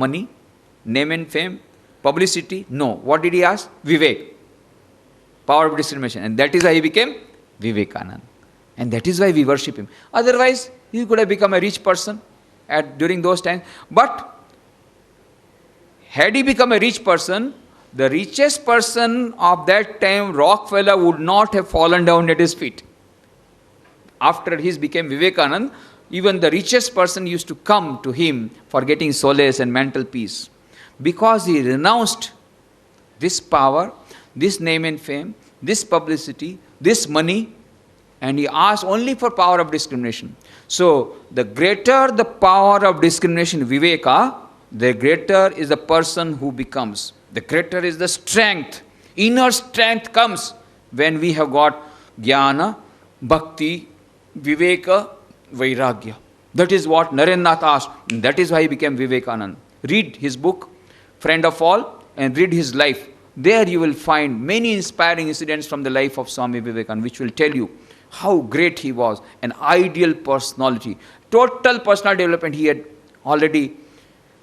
money, name and fame, publicity? No. What did he ask? Vivek. Power of discrimination. And that is why he became Vivekananda. And that is why we worship him. Otherwise, he could have become a rich person during those times. But had he become a rich person, the richest person of that time, Rockefeller, would not have fallen down at his feet. After he became Vivekananda, even the richest person used to come to him for getting solace and mental peace. Because he renounced this power, this name and fame, this publicity, this money, and he asked only for power of discrimination. So, the greater the power of discrimination, Viveka, the greater is the person who becomes. The greater is the strength. Inner strength comes when we have got Jnana, Bhakti, Viveka, Vairagya. That is what Narendranath asked. And that is why he became Vivekananda. Read his book, Friend of All, and read his life. There you will find many inspiring incidents from the life of Swami Vivekananda, which will tell you how great he was, an ideal personality. Total personal development he had already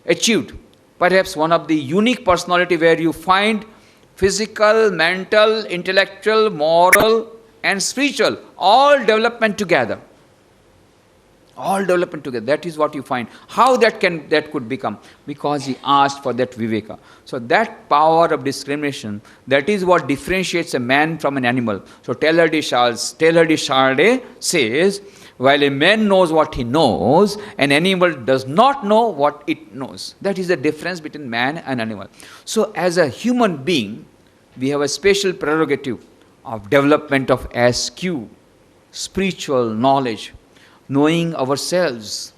achieved. Perhaps one of the unique personality where you find physical, mental, intellectual, moral, and spiritual, all development together. All development together. That is what you find. How that could become? Because he asked for that viveka. So that power of discrimination, that is what differentiates a man from an animal. So Teilhard de Chardin says, while a man knows what he knows, an animal does not know what it knows. That is the difference between man and animal. So as a human being, we have a special prerogative of development of SQ, spiritual knowledge, knowing ourselves.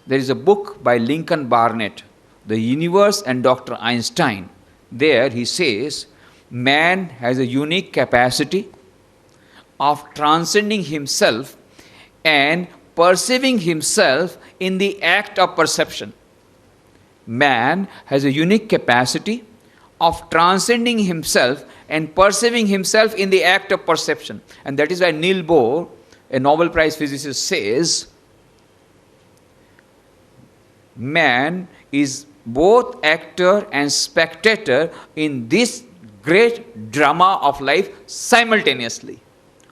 There is a book by Lincoln Barnett, The Universe and Dr. Einstein. There he says, man has a unique capacity of transcending himself and perceiving himself in the act of perception. Man has a unique capacity of transcending himself and perceiving himself in the act of perception. And that is why Niels Bohr, a Nobel Prize physicist, says, man is both actor and spectator in this great drama of life simultaneously.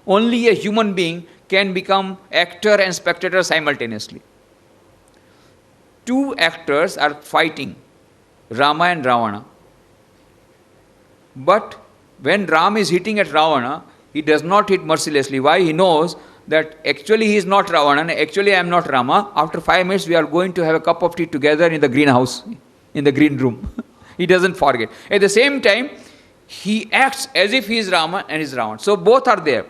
Only a human being can become actor and spectator simultaneously. Two actors are fighting, Rama and Ravana. But when Ram is hitting at Ravana, he does not hit mercilessly. Why? He knows that actually he is not Ravana, actually I am not Rama. After 5 minutes we are going to have a cup of tea together in the greenhouse, in the green room. He doesn't forget. At the same time, he acts as if he is Rama and is Ravana. So both are there.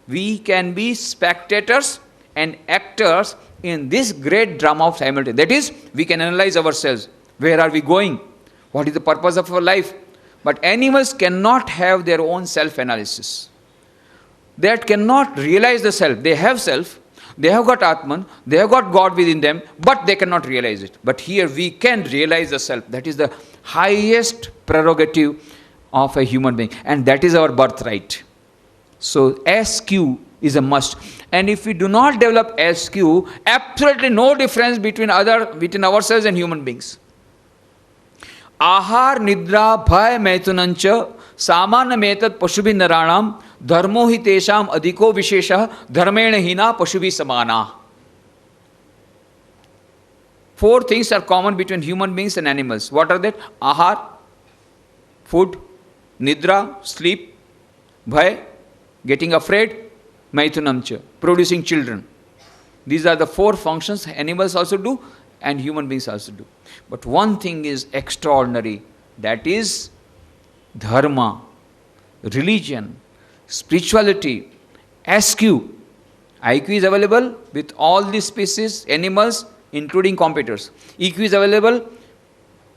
We can be spectators and actors in this great drama of simultaneity. That is, we can analyze ourselves. Where are we going? What is the purpose of our life? But animals cannot have their own self-analysis. They cannot realize the self. They have self, they have got Atman, they have got God within them, but they cannot realize it. But here we can realize the self. That is the highest prerogative of a human being. And that is our birthright. So SQ is a must. And if we do not develop SQ, absolutely no difference between ourselves and human beings. Ahar nidra bhay maitunancha samana metat pashubi naranam dharmo hi tesham adhiko vishesha dharmena hina pashubi samana. 4 things are common between human beings and animals. What are that? Ahar, food, nidra, sleep, bhay, getting afraid, maitunamcha, producing children. These are the 4 functions animals also do and human beings also do. But one thing is extraordinary, that is dharma, religion, spirituality, SQ. IQ is available with all these species, animals, including computers. EQ is available,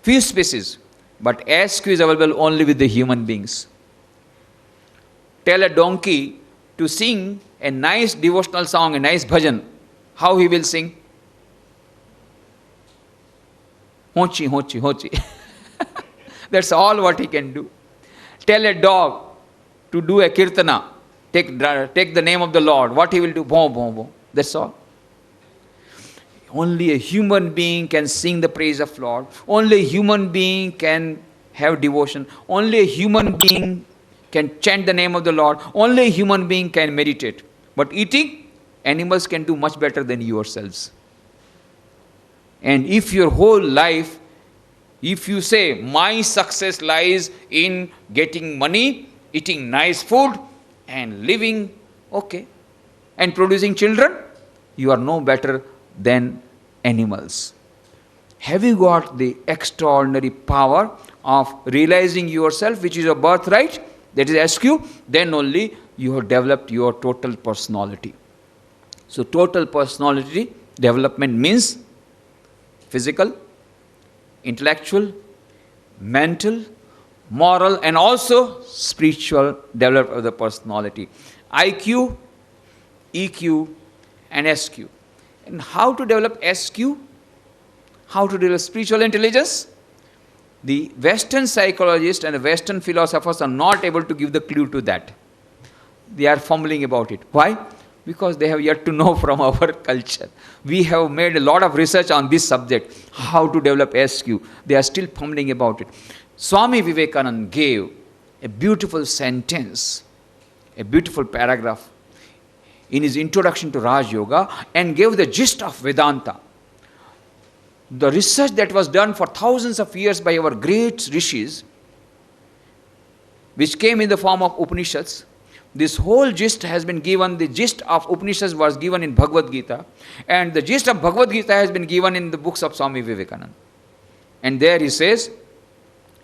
few species, but SQ is available only with the human beings. Tell a donkey to sing a nice devotional song, a nice bhajan, how he will sing? Hochi, hochi, hochi. That's all what he can do. Tell a dog to do a kirtana, take the name of the Lord, what he will do? Boom, boom, boom. That's all. Only a human being can sing the praise of Lord. Only a human being can have devotion. Only a human being can chant the name of the Lord. Only a human being can meditate. But eating, animals can do much better than yourselves. And if your whole life, if you say, my success lies in getting money, eating nice food, and living okay, and producing children, you are no better than animals. Have you got the extraordinary power of realizing yourself, which is a birthright, that is SQ, then only you have developed your total personality. So total personality development means physical, intellectual, mental, moral, and also spiritual development of the personality. IQ, EQ, and SQ. And how to develop SQ? How to develop spiritual intelligence? The Western psychologists and the Western philosophers are not able to give the clue to that. They are fumbling about it. Why? Because they have yet to know from our culture. We have made a lot of research on this subject, how to develop SQ. They are still fumbling about it. Swami Vivekananda gave a beautiful sentence, a beautiful paragraph in his introduction to Raj Yoga, and gave the gist of Vedanta. The research that was done for thousands of years by our great rishis, which came in the form of Upanishads, this whole gist has been given, the gist of Upanishads was given in Bhagavad Gita, and the gist of Bhagavad Gita has been given in the books of Swami Vivekananda. And there he says,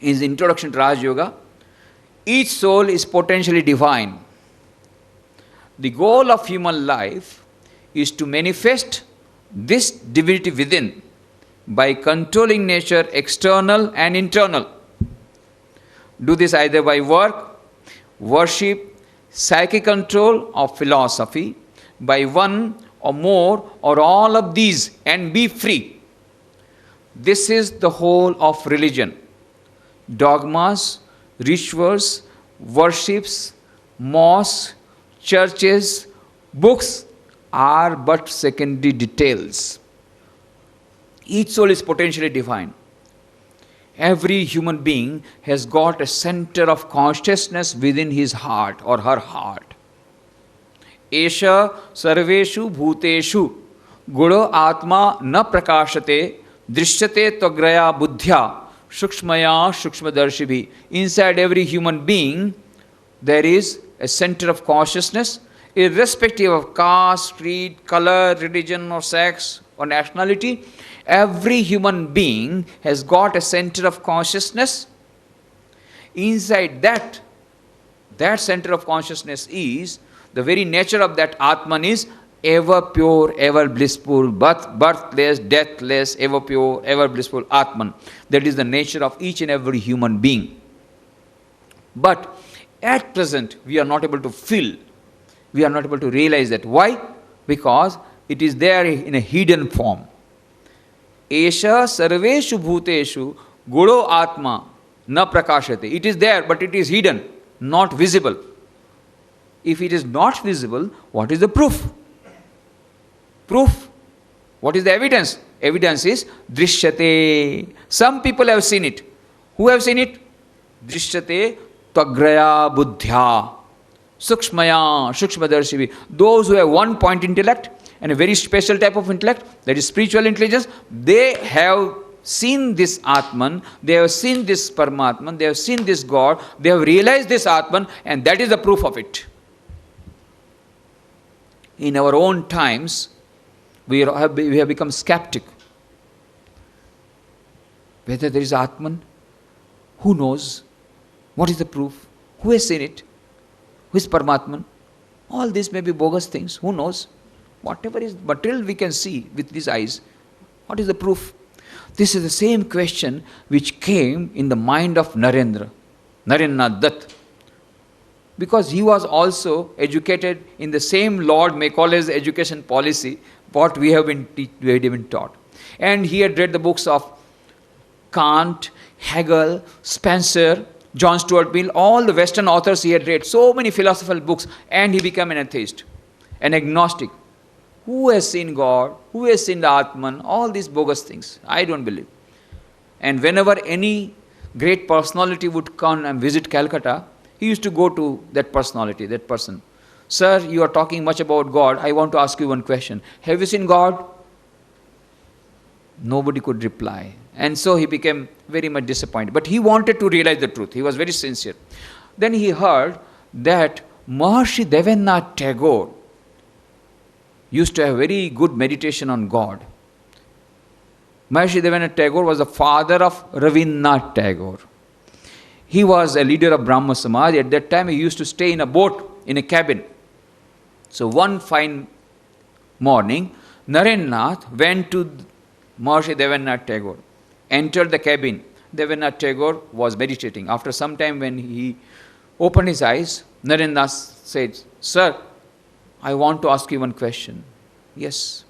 in his introduction to Raj Yoga, each soul is potentially divine. The goal of human life is to manifest this divinity within by controlling nature, external and internal. Do this either by work, worship, psychic control, or philosophy, by one or more or all of these, and be free. This is the whole of religion. Dogmas, rituals, worships, mosques, churches, books are but secondary details. Each soul is potentially divine. Every human being has got a center of consciousness within his heart or her heart. Esha sarveshu bhuteshu gudo atma na prakashate drishyate tvagraya buddhya shukshmaya shukshmadarshibhi. Inside every human being there is a center of consciousness, irrespective of caste, creed, color, religion or sex or nationality. Every human being has got a center of consciousness. Inside that center of consciousness is, the very nature of that Atman is ever pure, ever blissful, birthless, deathless, ever pure, ever blissful Atman. That is the nature of each and every human being. But at present, we are not able to feel, we are not able to realize that. Why? Because it is there in a hidden form. Esha sarveshu bhuteshu gudo atma na prakashate. It is there, but it is hidden, not visible. If it is not visible, what is the proof? Proof. What is the evidence? Evidence is drishyate. Some people have seen it. Who have seen it? Drishyate tvagraya buddhya sukshmaya shukshmadarshivi. Those who have one point intellect and a very special type of intellect, that is spiritual intelligence, they have seen this Atman, they have seen this Paramatman, they have seen this God, they have realized this Atman, and that is the proof of it. In our own times, we have become skeptic. Whether there is Atman, who knows? What is the proof? Who has seen it? Who is Paramatman? All these may be bogus things, who knows? Whatever is material we can see with these eyes, what is the proof? This is the same question which came in the mind of Narendra Dutt. Because he was also educated in the same Lord Macaulay's education policy, what we had been taught. And he had read the books of Kant, Hegel, Spencer, John Stuart Mill, all the Western authors he had read, so many philosophical books, and he became an atheist, an agnostic. Who has seen God? Who has seen the Atman? All these bogus things. I don't believe. And whenever any great personality would come and visit Calcutta, he used to go to that personality, that person. Sir, you are talking much about God. I want to ask you one question. Have you seen God? Nobody could reply. And so he became very much disappointed. But he wanted to realize the truth. He was very sincere. Then he heard that Maharishi Devendrath Tagore used to have very good meditation on God. Maharishi Devendrath Tagore was the father of Rabindranath Tagore. He was a leader of Brahma Samaj. At that time, he used to stay in a boat, in a cabin. So one fine morning, Narendranath went to Maharishi Devendranath Tagore, entered the cabin. Devendranath Tagore was meditating. After some time, when he opened his eyes, Narendranath said, Sir, I want to ask you one question. Yes.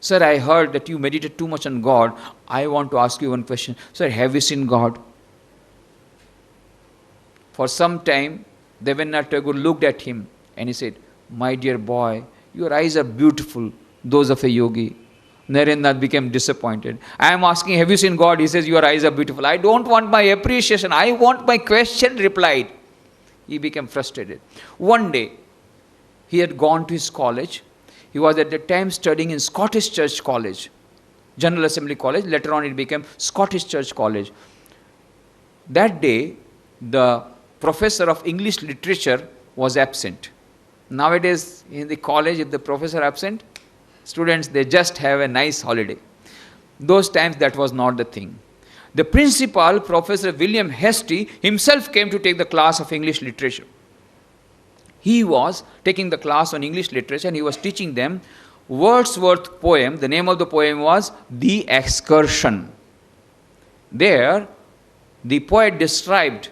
Sir, I heard that you meditate too much on God. I want to ask you one question. Sir, have you seen God? For some time, Devendranath Tagore looked at him and he said, My dear boy, your eyes are beautiful, those of a yogi. Narendranath became disappointed. I am asking, have you seen God? He says, your eyes are beautiful. I don't want my appreciation. I want my question replied. He became frustrated. One day, he had gone to his college. He was at the time studying in Scottish Church College, General Assembly College. Later on, it became Scottish Church College. That day, the professor of English literature was absent. Nowadays, in the college, if the professor absent, students, they just have a nice holiday. Those times, that was not the thing. The principal, Professor William Hastie, himself came to take the class of English literature. He was taking the class on English literature and he was teaching them Wordsworth's poem. The name of the poem was The Excursion. There, the poet described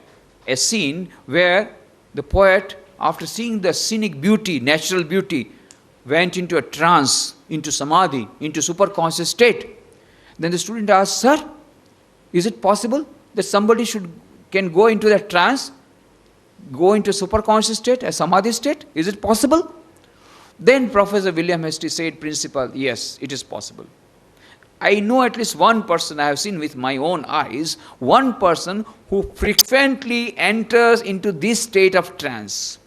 a scene where the poet, after seeing the scenic beauty, natural beauty, went into a trance, into samadhi, into superconscious state. Then the student asked, Sir, is it possible that somebody can go into that trance, go into superconscious state, a samadhi state? Is it possible? Then Professor William Hastie said, Principal, yes, it is possible. I know at least one person I have seen with my own eyes, one person who frequently enters into this state of trance.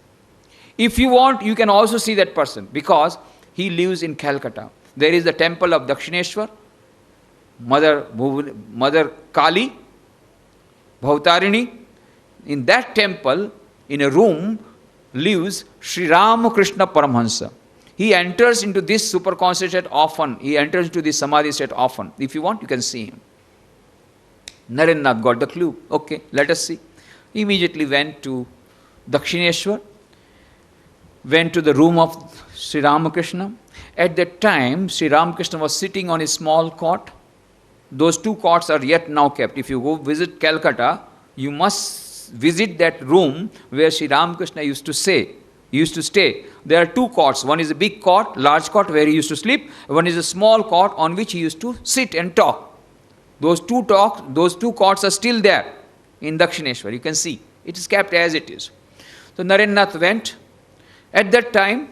If you want, you can also see that person because he lives in Calcutta. There is the temple of Dakshineshwar, Mother Kali, Bhavtarini. In that temple, in a room, lives Sri Ramakrishna Paramahansa. He enters into this superconscious state often. He enters into this samadhi state often. If you want, you can see him. Narendranath got the clue. Okay, let us see. He immediately went to Dakshineshwar, went to the room of Sri Ramakrishna. At that time, Sri Ramakrishna was sitting on a small cot. Those two cots are yet now kept. If you go visit Calcutta, you must visit that room where Sri Ramakrishna used to stay. There are two cots. One is a big cot, large cot where he used to sleep. One is a small cot on which he used to sit and talk. Those two cots are still there in Dakshineshwar. You can see. It is kept as it is. So Narendranath went. At that time,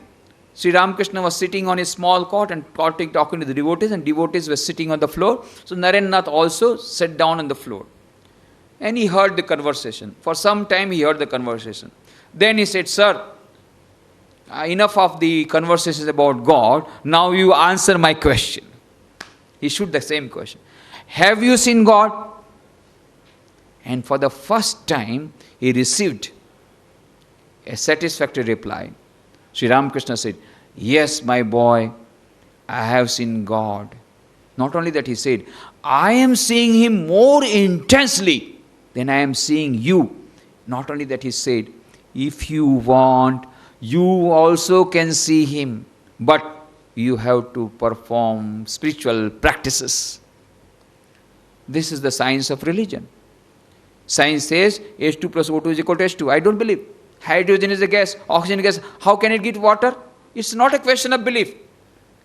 Sri Ramakrishna was sitting on a small cot and talking to the devotees, and devotees were sitting on the floor. So Narendranath also sat down on the floor. And he heard the conversation. For some time he heard the conversation. Then he said, Sir, enough of the conversations about God. Now you answer my question. He shoot the same question. Have you seen God? And for the first time, he received a satisfactory reply. Sri Ramakrishna said, yes, my boy, I have seen God. Not only that, he said, I am seeing Him more intensely than I am seeing you. Not only that, he said, if you want, you also can see Him, but you have to perform spiritual practices. This is the science of religion. Science says H2 plus O2 is equal to H2. I don't believe. Hydrogen is a gas, oxygen is a gas. How can it get water? It's not a question of belief.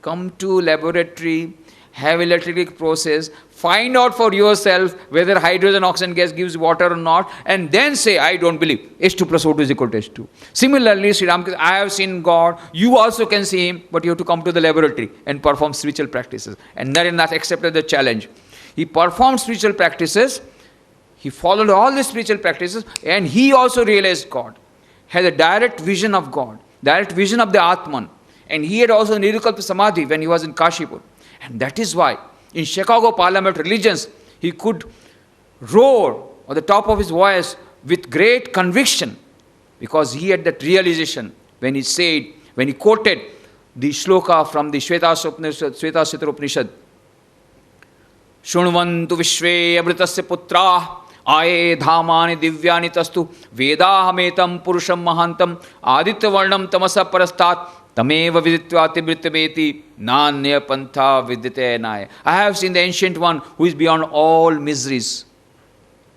Come to laboratory, have electric process, find out for yourself whether hydrogen oxygen gas gives water or not, and then say, I don't believe. H2 plus O2 is equal to H2. Similarly, Sri Ramakrishna, I have seen God, you also can see him, but you have to come to the laboratory and perform spiritual practices. And Narendra accepted the challenge. He performed spiritual practices, he followed all the spiritual practices, and he also realized God, had a direct vision of God, direct vision of the Atman. And he had also Nirukalpa Samadhi when he was in Kashipur. And that is why in Chicago Parliament religions, he could roar on the top of his voice with great conviction, because he had that realization when he said, when he quoted the shloka from the Shvetasutra Upanishad, Shunvantu Vishve Amritasya Putra Aye Dhamani Divyani Tastu Vedahametam Purusham Mahantam Aditya Varnam Tamasa Parastat Tameva Viditvati Brittameti Nanya Pantha Vidyate Naya. I have seen the ancient one who is beyond all miseries.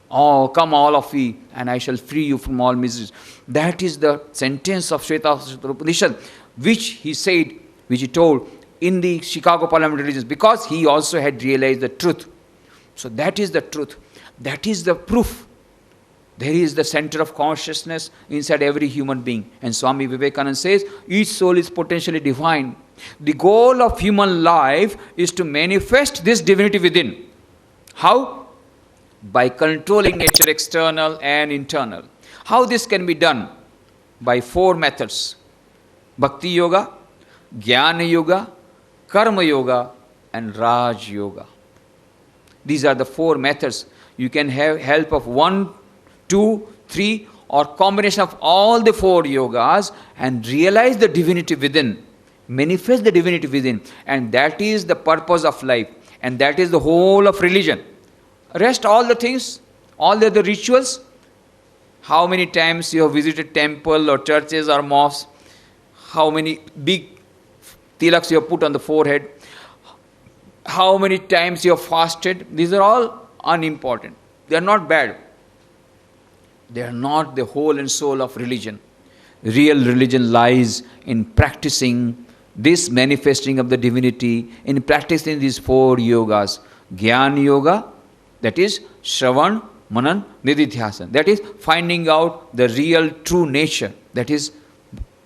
Oh, come all of ye, and I shall free you from all miseries. That is the sentence of Shvetasutra Upanishad, which he said, which he told in the Chicago Parliament religions, because he also had realized the truth. So that is the truth. That is the proof. There is the center of consciousness inside every human being. And Swami Vivekananda says, each soul is potentially divine. The goal of human life is to manifest this divinity within. How? By controlling nature, external and internal. How this can be done? By 4 methods. Bhakti Yoga, Jnana Yoga, Karma Yoga and Raj Yoga. These are the 4 methods. You can have help of 1, 2, 3 or combination of all the 4 yogas and realize the divinity within. Manifest the divinity within. And that is the purpose of life. And that is the whole of religion. Rest all the things, all the other rituals. How many times you have visited temple or churches or mosques? How many big tilaks you have put on the forehead? How many times you have fasted? These are all unimportant. They are not bad. They are not the whole and soul of religion. Real religion lies in practicing this manifesting of the divinity, in practicing these 4 yogas. Jnana Yoga, that is Shravan, Manan, Nididhyasana. That is finding out the real true nature. That is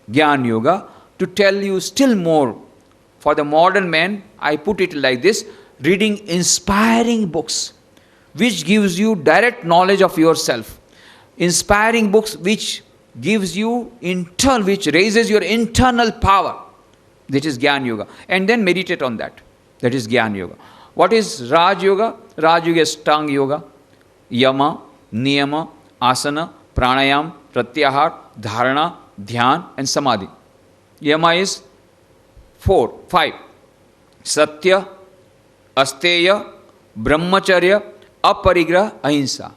Jnana Yoga. To tell you still more, for the modern man, I put it like this: reading inspiring books, which gives you direct knowledge of yourself. Inspiring books which gives you which raises your internal power. That is Jnana Yoga. And then meditate on that. That is Jnana Yoga. What is Raj Yoga? Raj Yoga is Tang Yoga, Yama, Niyama, Asana, Pranayam, Pratyahar, Dharana, Dhyan and Samadhi. Yama is 5. Satya, Asteya, Brahmacharya, Aparigraha, Ahimsa.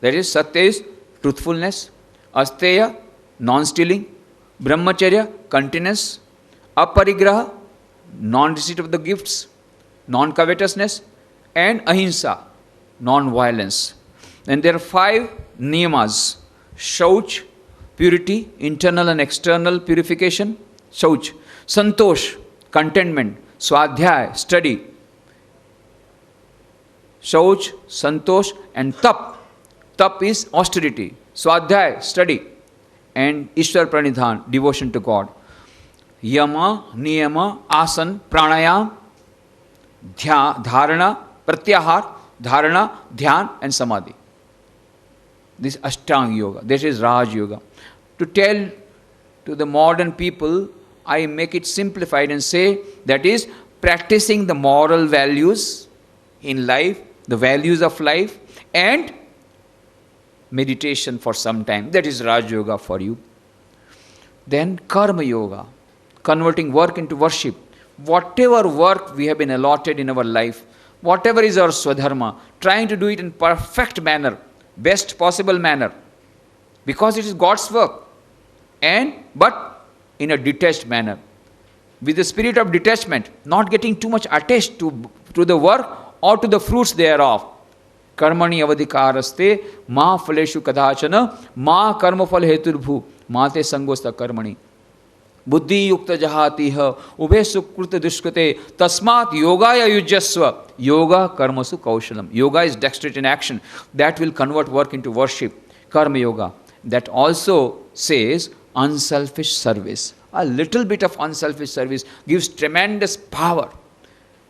That is, Satya is truthfulness, Asteya, non-stealing, Brahmacharya, continence, Aparigraha, non-receipt of the gifts, non-covetousness, and Ahimsa, non-violence. And there are 5 niyamas: Shauch, purity, internal and external purification, Shauch; Santosh, contentment; Swadhyay, study; Shauch, Santosh, and Tap. Tap is austerity; Swadhyay, study; and Ishwar Pranidhan, devotion to God. Yama, Niyama, Asan, Pranayam, Dharana, Pratyahar, Dharana, Dhyan and Samadhi. This Ashtanga Yoga. This is Raj Yoga. To tell to the modern people, I make it simplified and say that is practicing the moral values in life, the values of life, and meditation for some time. That is Raj Yoga for you. Then Karma Yoga, converting work into worship. Whatever work we have been allotted in our life, whatever is our Swadharma, trying to do it in perfect manner, best possible manner, because it is God's work, but in a detached manner, with the spirit of detachment, not getting too much attached to the work or to the fruits thereof. Karmani avadhikaraste ma phaleshu kadachana ma karma phal heturbhu mate sangosta karmani. buddhi yukta jahatiha ube sukrita dushkrite tasmat yogaya yujasva yoga karmasu kaushalam. Yoga is dexterity in action. That will convert work into worship. Karma yoga. That also says unselfish service. A little bit of unselfish service gives tremendous power.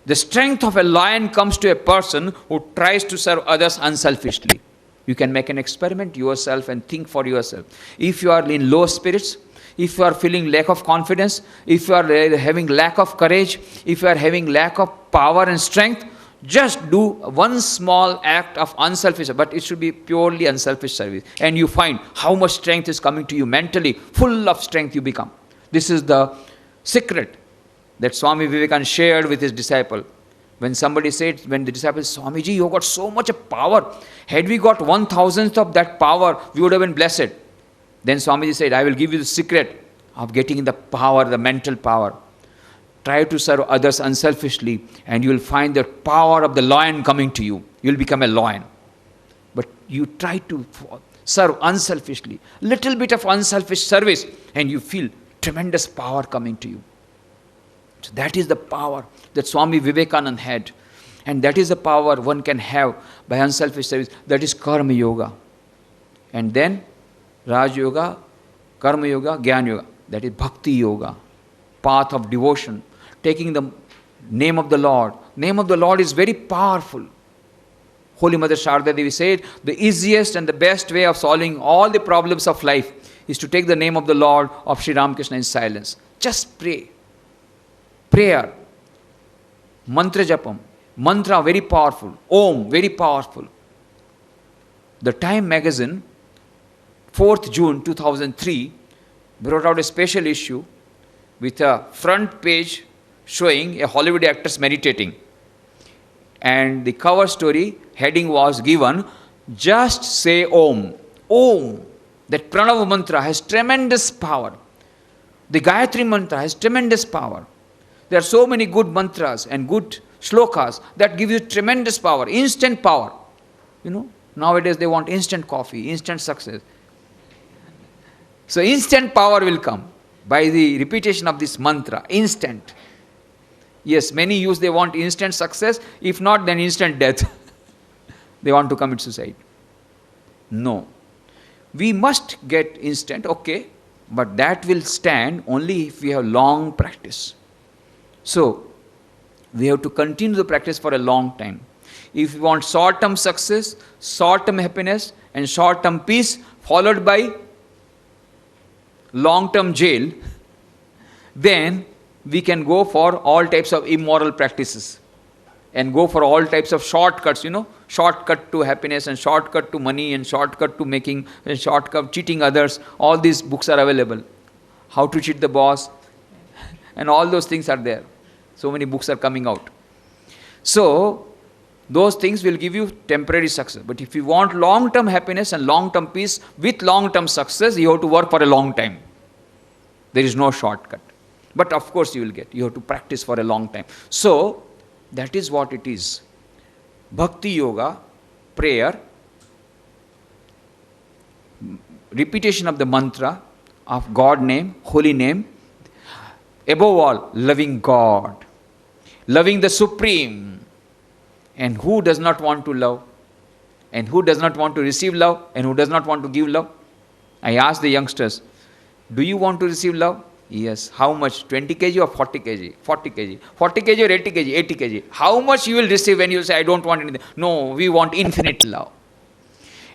The strength of a lion comes to a person who tries to serve others unselfishly. You can make an experiment yourself and think for yourself. If you are in low spirits, if you are feeling lack of confidence, if you are having lack of courage, if you are having lack of power and strength, just do one small act of unselfish, but it should be purely unselfish service. And you find how much strength is coming to you mentally, full of strength you become. This is the secret that Swami Vivekananda shared with his disciple. When somebody said, when the disciple said, Swamiji, you got so much of power. Had we got 1,000th of that power, we would have been blessed. Then Swamiji said, I will give you the secret of getting the power, the mental power. Try to serve others unselfishly and you will find the power of the lion coming to you. You will become a lion. But you try to serve unselfishly. Little bit of unselfish service and you feel tremendous power coming to you. So that is the power that Swami Vivekananda had. And that is the power one can have by unselfish service. That is Karma Yoga. And then Raj Yoga, Karma Yoga, Jnana Yoga. That is Bhakti Yoga. Path of devotion. Taking the name of the Lord. Name of the Lord is very powerful. Holy Mother Sharda Devi said, the easiest and the best way of solving all the problems of life is to take the name of the Lord of Sri Ramakrishna in silence. Just pray. Prayer, mantra japam, mantra very powerful, Om very powerful. The Time magazine, 4th June 2003, brought out a special issue with a front page showing a Hollywood actress meditating. And the cover story heading was given, just say Om. Om, that Pranava mantra has tremendous power. The Gayatri mantra has tremendous power. There are so many good mantras and good shlokas that give you tremendous power, instant power. You know, nowadays they want instant coffee, instant success. So instant power will come by the repetition of this mantra, instant. Yes, many use they want instant success, if not then instant death. They want to commit suicide. No. We must get instant, okay, but that will stand only if we have long practice. So, we have to continue the practice for a long time. If we want short-term success, short-term happiness and short-term peace followed by long-term jail, then we can go for all types of immoral practices and go for all types of shortcuts, you know, shortcut to happiness and shortcut to money and shortcut to making, and shortcut cheating others. All these books are available. How to cheat the boss and all those things are there. So many books are coming out. So, those things will give you temporary success. But if you want long-term happiness and long-term peace with long-term success, you have to work for a long time. There is no shortcut. But of course you will get. You have to practice for a long time. So, that is what it is. Bhakti Yoga, prayer, repetition of the mantra of God name, holy name, above all, loving God, loving the Supreme. And who does not want to love? And who does not want to receive love? And who does not want to give love? I ask the youngsters, do you want to receive love? Yes. How much? 20 kg or 40 kg? 40 kg. 40 kg or 80 kg? 80 kg. How much you will receive when you say, I don't want anything? No, we want infinite love.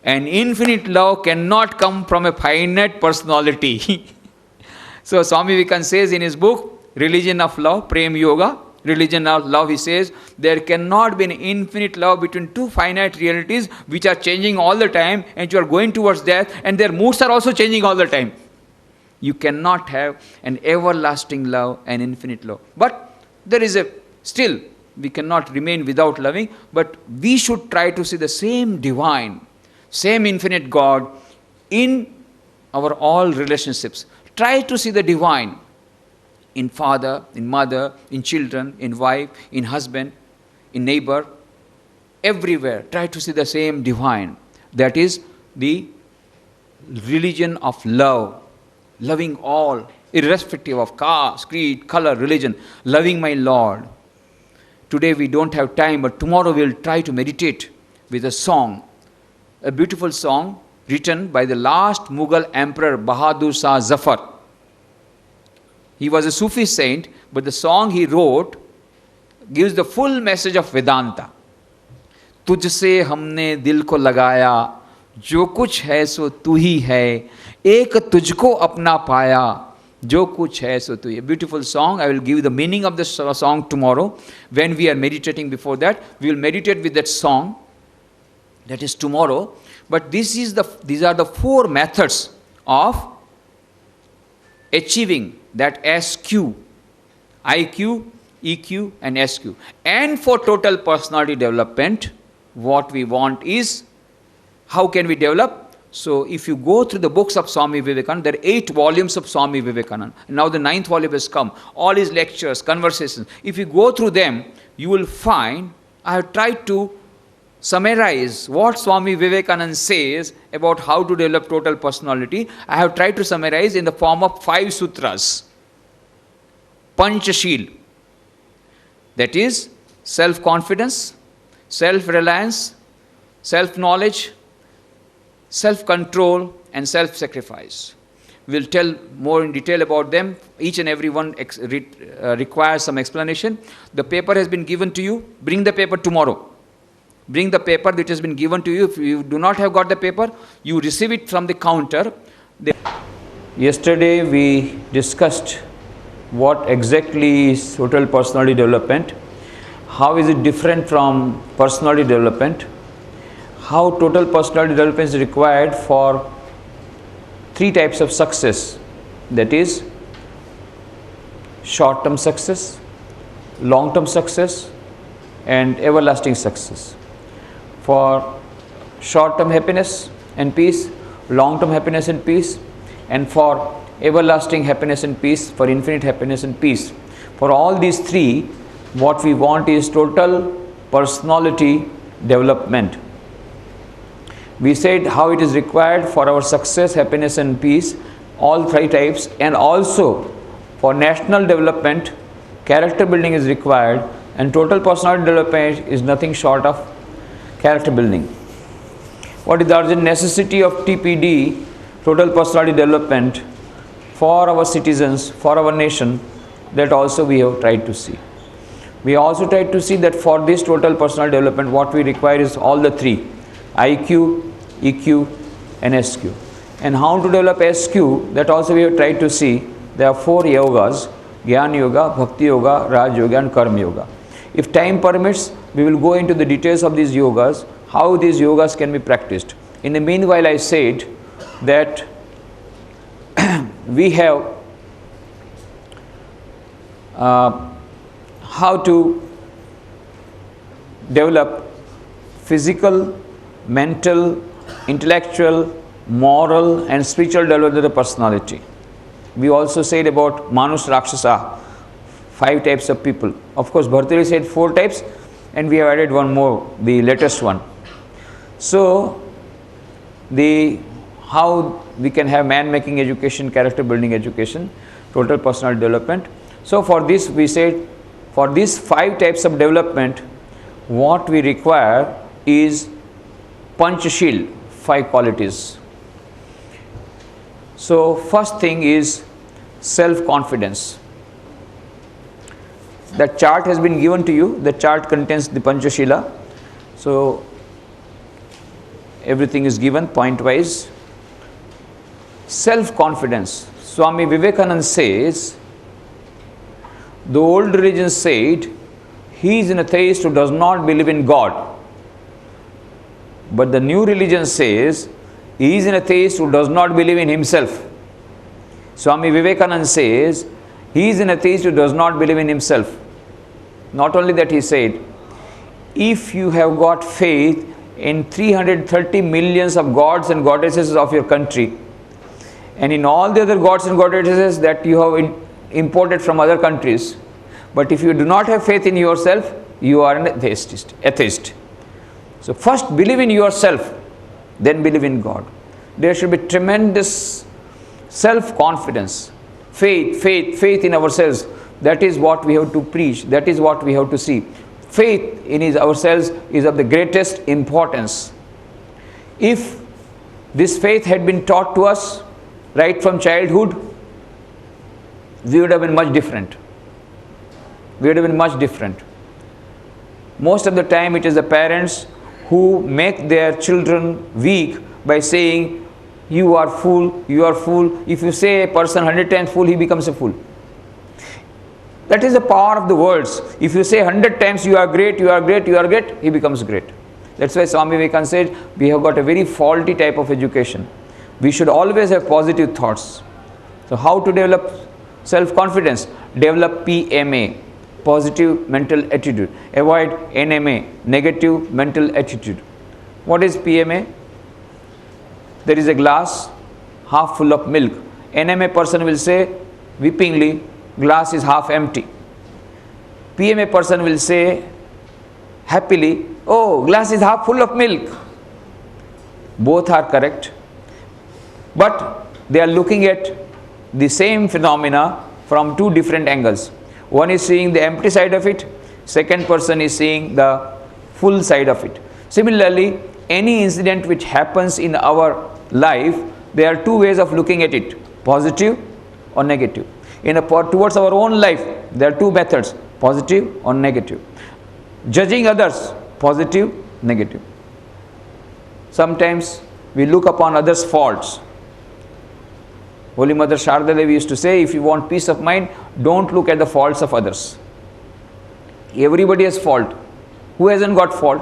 And infinite love cannot come from a finite personality. So Swami Vivekananda says in his book, Religion of Love, Prem Yoga, Religion of Love, he says, there cannot be an infinite love between two finite realities which are changing all the time and you are going towards death and their moods are also changing all the time. You cannot have an everlasting love and infinite love. But there is still, we cannot remain without loving, but we should try to see the same divine, same infinite God in our all relationships. Try to see the divine in father, in mother, in children, in wife, in husband, in neighbor, everywhere. Try to see the same divine. That is the religion of love. Loving all irrespective of caste, creed, color, religion, loving my Lord. Today we don't have time, but tomorrow we'll try to meditate with a song, a beautiful song written by the last Mughal emperor Bahadur Shah Zafar. He was a Sufi saint, but the song he wrote gives the full message of Vedanta. तुझसे हमने दिल को लगाया, जो कुछ है सो तू ही है, एक तुझको अपना पाया, जो कुछ है सो तू ही. Beautiful song. I will give you the meaning of the song tomorrow. When we are meditating before that, we will meditate with that song. That is tomorrow. But these are the 4 methods of achieving that SQ, IQ, EQ and SQ. And for total personality development, what we want is, how can we develop? So if you go through the books of Swami Vivekananda, there are 8 volumes of Swami Vivekananda. Now the 9th volume has come. All his lectures, conversations. If you go through them, you will find, I have tried to summarize what Swami Vivekananda says about how to develop total personality. I have tried to summarize in the form of 5 sutras. Panchashil. That is self-confidence, self-reliance, self-knowledge, self-control and self-sacrifice. We will tell more in detail about them. Each and every one requires some explanation. The paper has been given to you. Bring the paper tomorrow. Bring the paper that has been given to you. If you do not have got the paper, you receive it from the counter. Yesterday we discussed what exactly is total personality development, how is it different from personality development, how total personality development is required for 3 types of success, that is short-term success, long-term success and everlasting success. For short-term happiness and peace, long-term happiness and peace, and for everlasting happiness and peace, for infinite happiness and peace. For all these 3, what we want is total personality development. We said how it is required for our success, happiness and peace, all 3 types, and also for national development, character building is required, and total personality development is nothing short of character building. What is the urgent necessity of TPD, total personality development, for our citizens, for our nation? That also we have tried to see. We also tried to see that for this total personal development, what we require is all the 3, IQ, EQ and SQ. And how to develop SQ, that also we have tried to see. There are 4 yogas, Jnana Yoga, Bhakti Yoga, Raj Yoga and Karma Yoga. If time permits, we will go into the details of these yogas, how these yogas can be practiced. In the meanwhile, I said that we have how to develop physical, mental, intellectual, moral and spiritual development of the personality. We also said about Manus Rakshasa, 5 types of people. Of course, Bhartari said 4 types and we have added one more, the latest one. So, how we can have man-making education, character building education, total personality development. So, for this we said, for these 5 types of development, what we require is Panchashil, 5 qualities. So, first thing is self-confidence. The chart has been given to you. The chart contains the Panchashila. So, everything is given point-wise. Self-confidence. Swami Vivekananda says, the old religion said, he is an atheist who does not believe in God. But the new religion says, he is an atheist who does not believe in himself. Swami Vivekananda says, he is an atheist who does not believe in himself. Not only that, he said, if you have got faith in 330 millions of gods and goddesses of your country, and in all the other gods and goddesses that you have imported from other countries, but if you do not have faith in yourself, you are an atheist. So first believe in yourself, then believe in God. There should be tremendous self-confidence. Faith, faith, faith in ourselves. That is what we have to preach. That is what we have to see. Faith in ourselves is of the greatest importance. If this faith had been taught to us right from childhood, we would have been much different. We would have been much different. Most of the time it is the parents who make their children weak by saying, you are fool, you are fool. If you say a person 100 times fool, he becomes a fool. That is the power of the words. If you say 100 times you are great, you are great, you are great, he becomes great. That's why Swami Vivekananda said, we have got a very faulty type of education. We should always have positive thoughts. So how to develop self-confidence? Develop PMA, positive mental attitude. Avoid NMA, negative mental attitude. What is PMA? There is a glass half full of milk. NMA person will say weepingly, glass is half empty. PMA person will say happily, oh, glass is half full of milk. Both are correct, but they are looking at the same phenomena from two different angles. One is seeing the empty side of it, second person is seeing the full side of it. Similarly, any incident which happens in our life, there are two ways of looking at it, positive or negative. Towards our own life, there are two methods, positive or negative. Judging others, positive, negative. Sometimes we look upon others' faults. Holy Mother Sharda Devi used to say, if you want peace of mind, don't look at the faults of others. Everybody has fault. Who hasn't got fault?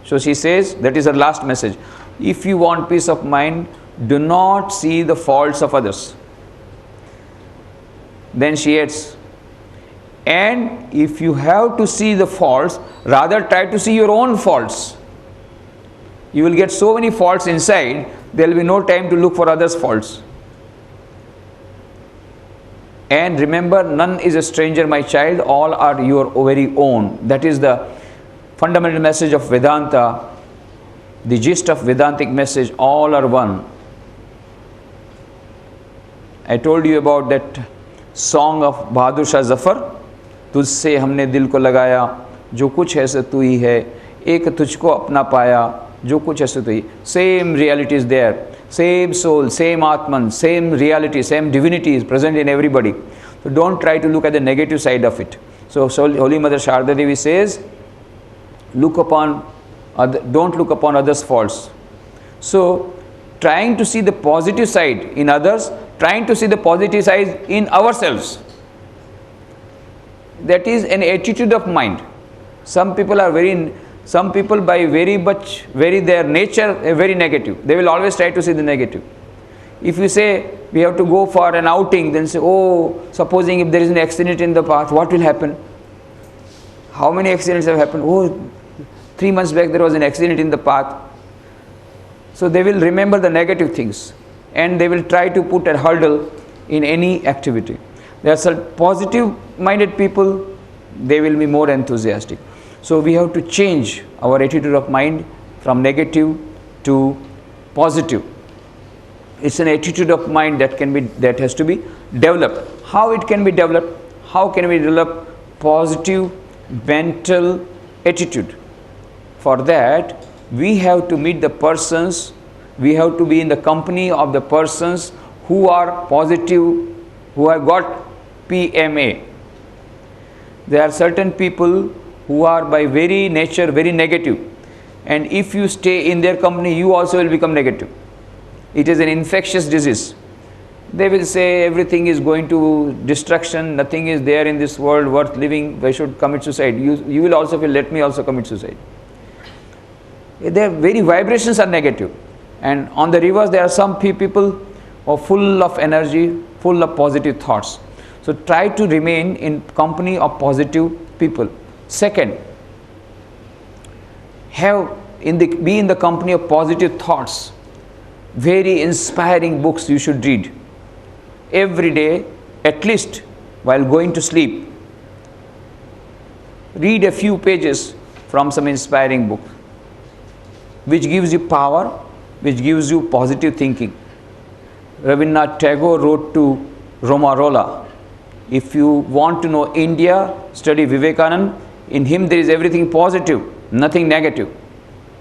So she says, that is her last message. If you want peace of mind, do not see the faults of others. Then she adds, and if you have to see the faults, rather try to see your own faults. You will get so many faults inside, there will be no time to look for others' faults. And remember, none is a stranger, my child, all are your very own. That is the fundamental message of Vedanta, the gist of Vedantic message, all are one. I told you about that song of Bahadur Shah Zafar, तुझसे हमने दिल को लगाया, जो कुछ है सो तू ही है, एक तुझको अपना पाया, जो कुछ है सो तू ही. Same reality is there, same soul, same Atman, same reality, same divinity is present in everybody. So don't try to look at the negative side of it. So Holy Mother Sharda Devi says, don't look upon others' faults. So trying to see the positive side in others, trying to see the positive side in ourselves. That is an attitude of mind. Some people by their nature are very negative. They will always try to see the negative. If you say we have to go for an outing, then say, oh, supposing if there is an accident in the path, what will happen? How many accidents have happened? Oh, 3 months back there was an accident in the path. So they will remember the negative things and they will try to put a hurdle in any activity. There are some positive minded people, they will be more enthusiastic. So we have to change our attitude of mind from negative to positive. It's an attitude of mind that has to be developed. How it can be developed? How can we develop positive mental attitude? For that, we have to meet the persons, we have to be in the company of the persons who are positive, who have got PMA. There are certain people who are by very nature very negative, and if you stay in their company, you also will become negative. It is an infectious disease. They will say everything is going to destruction, nothing is there in this world worth living, I should commit suicide. You will also feel, let me also commit suicide. Their very vibrations are negative. And on the reverse, there are some people who are full of energy, full of positive thoughts. So try to remain in company of positive people. Second, be in the company of positive thoughts. Very inspiring books you should read. Every day, at least while going to sleep, read a few pages from some inspiring book, which gives you power, which gives you positive thinking. Rabindranath Tagore wrote to Romarola. If you want to know India, study Vivekananda. In him there is everything positive, nothing negative.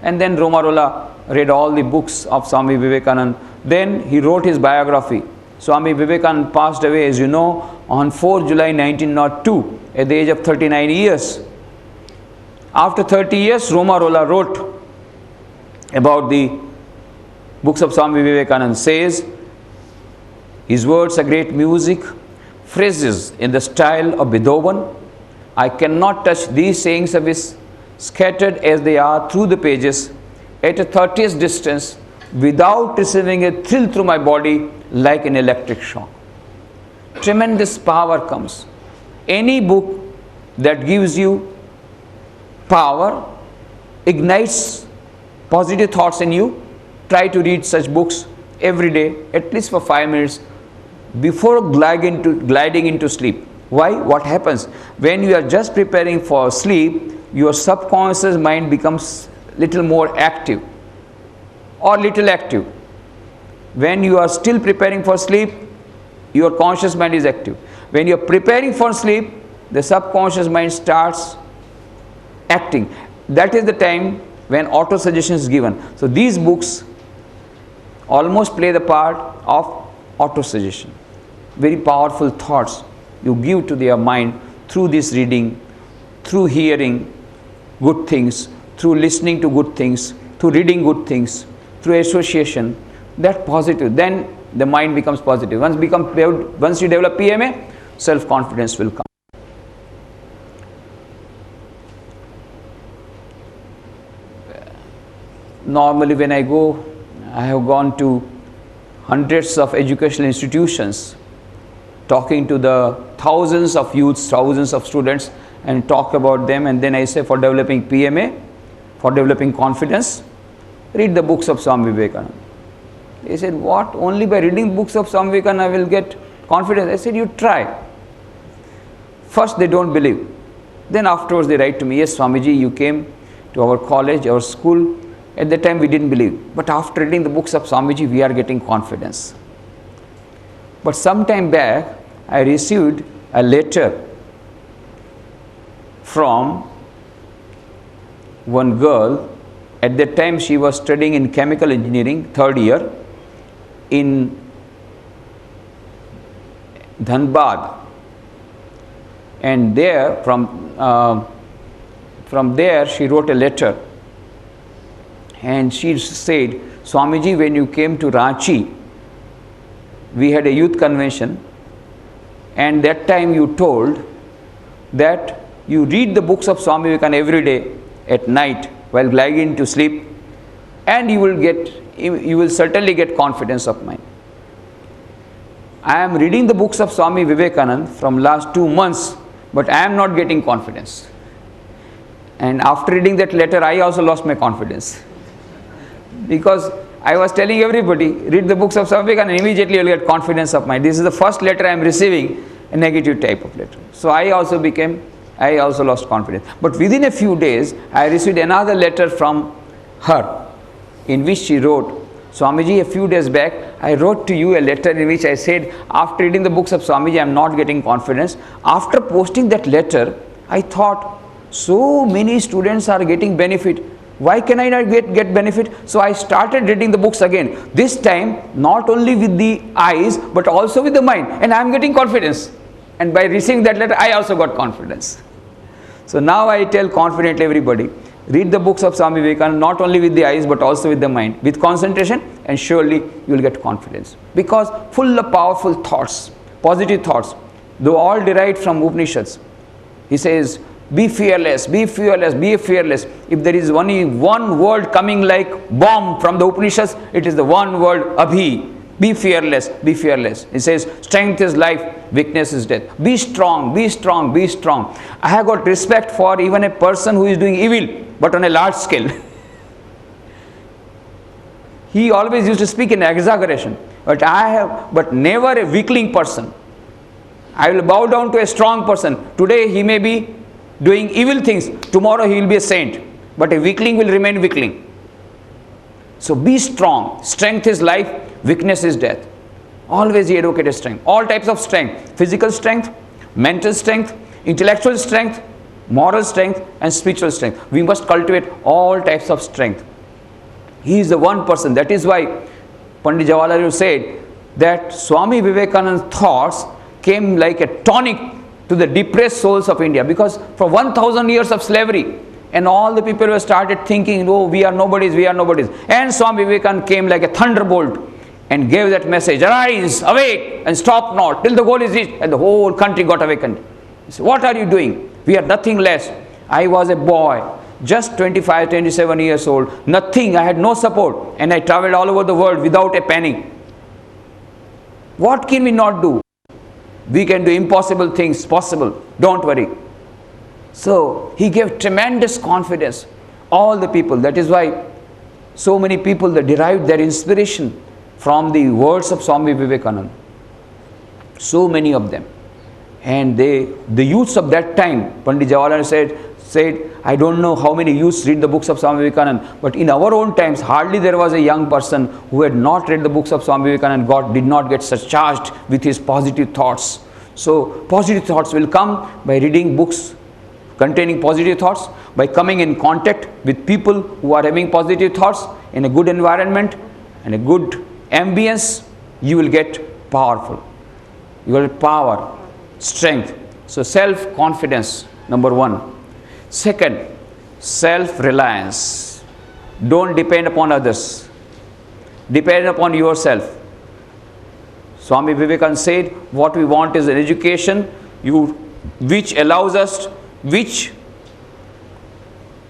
And then Romarola read all the books of Swami Vivekananda. Then he wrote his biography. Swami Vivekananda passed away, as you know, on 4 July 1902 at the age of 39 years. After 30 years, Romarola wrote about the books of Swami Vivekananda. Says, his words are great music, phrases in the style of Beethoven. I cannot touch these sayings of his, scattered as they are through the pages, at a 30th distance, without receiving a thrill through my body like an electric shock. Tremendous power comes. Any book that gives you power, ignites positive thoughts in you, try to read such books every day, at least for 5 minutes, before gliding into sleep. Why? What happens? When you are just preparing for sleep, your subconscious mind becomes little more active or little active. When you are still preparing for sleep, your conscious mind is active. When you are preparing for sleep, the subconscious mind starts acting. That is the time when auto-suggestion is given. So these books almost play the part of auto-suggestion. Very powerful thoughts you give to their mind through this reading, through hearing good things, through listening to good things, through reading good things, through association. That positive, then the mind becomes positive. Once you develop PMA, self-confidence will come. Normally when I go, I have gone to hundreds of educational institutions, talking to the thousands of youths, thousands of students, and talk about them. And then I say, for developing PMA, for developing confidence, read the books of Swami Vivekananda. They said, what? Only by reading books of Swami Vivekananda I will get confidence? I said, you try. First they don't believe. Then afterwards they write to me, yes, Swamiji, you came to our college, our school. At that time we didn't believe. But after reading the books of Swamiji, we are getting confidence. But some time back, I received a letter from one girl. At that time she was studying in chemical engineering, 3rd year, in Dhanbad. And there, from there she wrote a letter. And she said, Swamiji, when you came to Ranchi, we had a youth convention, and that time you told that you read the books of Swami Vivekananda every day at night while lying to sleep, and you will certainly get confidence of mind. I am reading the books of Swami Vivekananda from last 2 months, but I am not getting confidence. And after reading that letter, I also lost my confidence. Because I was telling everybody, read the books of Swami Vivekananda and immediately you will get confidence of mind. This is the first letter I am receiving, a negative type of letter. So I also lost confidence. But within a few days, I received another letter from her, in which she wrote, Swamiji, a few days back, I wrote to you a letter in which I said, after reading the books of Swamiji, I am not getting confidence. After posting that letter, I thought, so many students are getting benefit. Why can I not get benefit? So I started reading the books again. This time, not only with the eyes, but also with the mind. And I am getting confidence. And by receiving that letter, I also got confidence. So now I tell confidently everybody, read the books of Swami Vivekananda, not only with the eyes, but also with the mind. With concentration, and surely you will get confidence. Because full of powerful thoughts, positive thoughts, though all derived from Upanishads. He says, be fearless, be fearless, be fearless. If there is only one word coming like bomb from the Upanishads, it is the one word Abhi. Be fearless, be fearless. It says, strength is life, weakness is death. Be strong, be strong, be strong. I have got respect for even a person who is doing evil, but on a large scale. He always used to speak in exaggeration. But never a weakling person. I will bow down to a strong person. Today he may be doing evil things, tomorrow he will be a saint, but a weakling will remain weakling. So be strong. Strength is life, weakness is death. Always he advocated strength. All types of strength. Physical strength, mental strength, intellectual strength, moral strength and spiritual strength. We must cultivate all types of strength. He is the one person. That is why Pandit Jawaharlal Nehru said that Swami Vivekananda's thoughts came like a tonic to the depressed souls of India, because for 1000 years of slavery and all the people were started thinking, oh, we are nobodies, we are nobodies. And Swami Vivekananda came like a thunderbolt and gave that message, arise, awake and stop not till the goal is reached, and the whole country got awakened. He said, what are you doing? We are nothing less. I was a boy, just 25, 27 years old, nothing, I had no support, and I traveled all over the world without a penny. What can we not do? We can do impossible things possible, don't worry. So he gave tremendous confidence. All the people, that is why so many people that derived their inspiration from the words of Swami Vivekananda. So many of them. And the youths of that time, Pandit Jawaharlal said, I don't know how many youths read the books of Swami Vivekananda, but in our own times, hardly there was a young person who had not read the books of Swami Vivekananda. God did not get surcharged with his positive thoughts. So positive thoughts will come by reading books containing positive thoughts, by coming in contact with people who are having positive thoughts in a good environment and a good ambience. You will get powerful. You will get power, strength. So self-confidence, number one. Second, self-reliance. Don't depend upon others. Depend upon yourself. Swami Vivekananda said, what we want is an education which allows us, which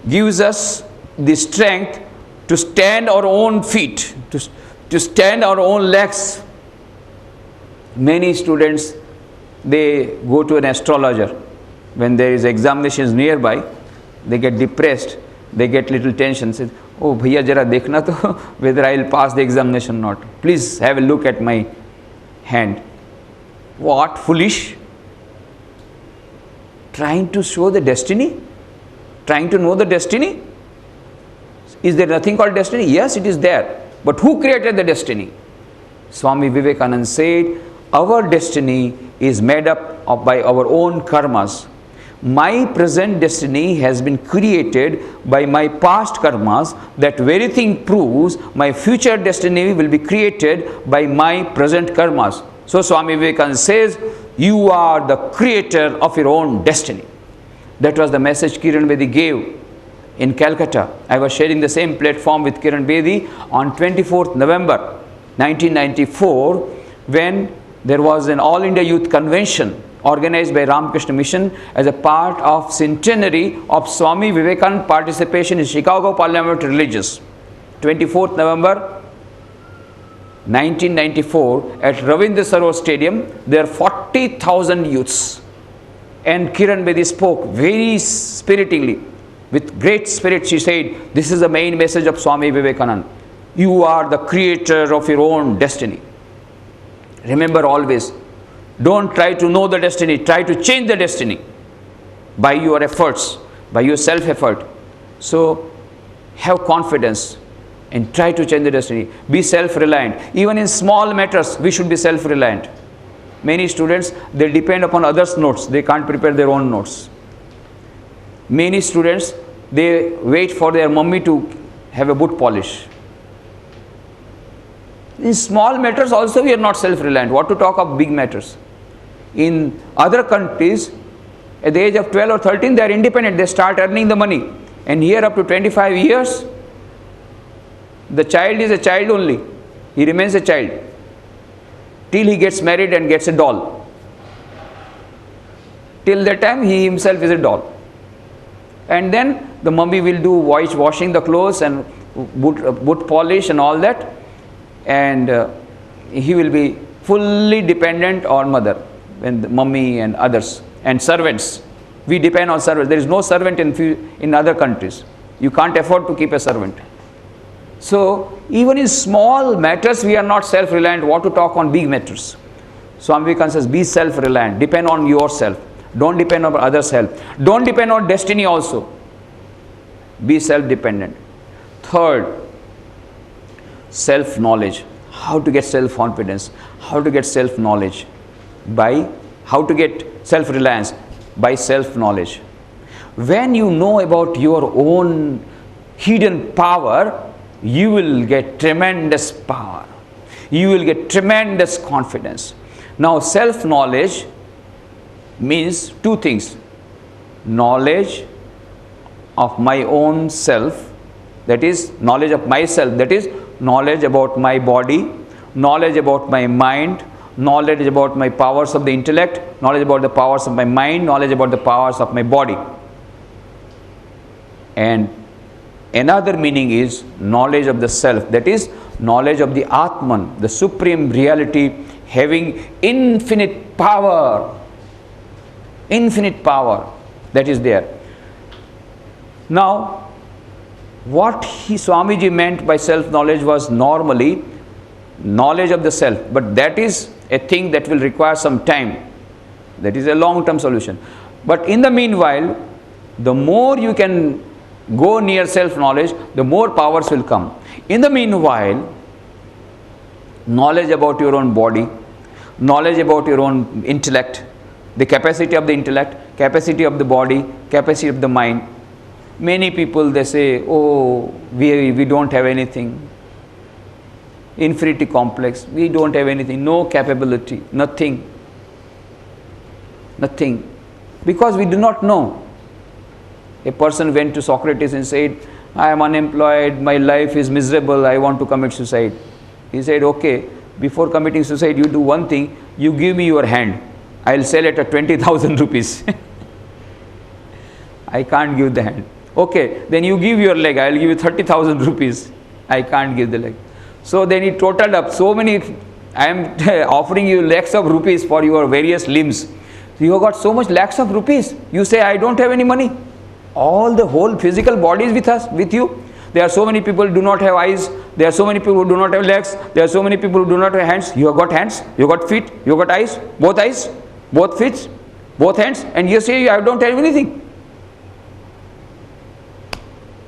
gives us the strength to stand our own feet, to stand our own legs. Many students, they go to an astrologer. When there is examinations nearby, they get depressed, they get little tension. Say, oh, bhaiya jara dekhna to whether I will pass the examination or not. Please have a look at my hand. What? Foolish? Trying to show the destiny? Trying to know the destiny? Is there nothing called destiny? Yes, it is there. But who created the destiny? Swami Vivekananda said, our destiny is made up by our own karmas. My present destiny has been created by my past karmas. That very thing proves my future destiny will be created by my present karmas. So Swami Vivekananda says, you are the creator of your own destiny. That was the message Kiran Bedi gave in Calcutta. I was sharing the same platform with Kiran Bedi on 24th November 1994, when there was an All India Youth Convention organized by Ramakrishna Mission as a part of centenary of Swami Vivekananda participation in Chicago Parliament Religious. 24th November 1994 at Ravindra Sarovar Stadium, there are 40,000 youths. And Kiran Bedi spoke very spiritingly. With great spirit she said, this is the main message of Swami Vivekananda. You are the creator of your own destiny. Remember always, don't try to know the destiny, try to change the destiny by your efforts, by your self-effort. So have confidence and try to change the destiny. Be self-reliant. Even in small matters, we should be self-reliant. Many students, they depend upon others' notes. They can't prepare their own notes. Many students, they wait for their mummy to have a boot polish. In small matters also we are not self-reliant. What to talk of big matters? In other countries, at the age of 12 or 13, they are independent. They start earning the money. And here up to 25 years, the child is a child only. He remains a child till he gets married and gets a doll. Till that time, he himself is a doll. And then the mummy will do washing the clothes and boot polish and all that. And he will be fully dependent on mother and the mummy and others and servants. We depend on servants. There is no servant in other countries. You can't afford to keep a servant. So even in small matters we are not self-reliant. What to talk on big matters? Swami Vivekananda says, be self-reliant. Depend on yourself. Don't depend on others' help. Don't depend on destiny also. Be self-dependent. Third, self-knowledge. How to get self-confidence? How to get self-knowledge? By how to get self-reliance? By self-knowledge. When you know about your own hidden power, you will get tremendous power. You will get tremendous confidence. Now, self-knowledge means two things. Knowledge of my own self, that is knowledge of myself, that is knowledge about my body, knowledge about my mind, knowledge about my powers of the intellect, knowledge about the powers of my mind, knowledge about the powers of my body. And another meaning is knowledge of the self, that is knowledge of the Atman, the supreme reality having infinite power. Infinite power that is there. Now, what Swamiji meant by self-knowledge was normally knowledge of the self, but that is a thing that will require some time. That is a long-term solution. But in the meanwhile, the more you can go near self-knowledge, the more powers will come. In the meanwhile, knowledge about your own body, knowledge about your own intellect, the capacity of the intellect, capacity of the body, capacity of the mind. Many people, they say, oh, we don't have anything. Inferiority complex, we don't have anything, no capability, nothing. Nothing. Because we do not know. A person went to Socrates and said, I am unemployed, my life is miserable, I want to commit suicide. He said, okay, before committing suicide, you do one thing, you give me your hand. I will sell it at 20,000 rupees. I can't give the hand. Okay, then you give your leg, I will give you 30,000 rupees. I can't give the leg. So then he totaled up so many, I am offering you lakhs of rupees for your various limbs. You have got so much lakhs of rupees. You say, I don't have any money. All the whole physical body is with us, with you. There are so many people who do not have eyes. There are so many people who do not have legs. There are so many people who do not have hands. You have got hands, you have got feet, you have got eyes, both feet, both hands, and you say, I don't have anything.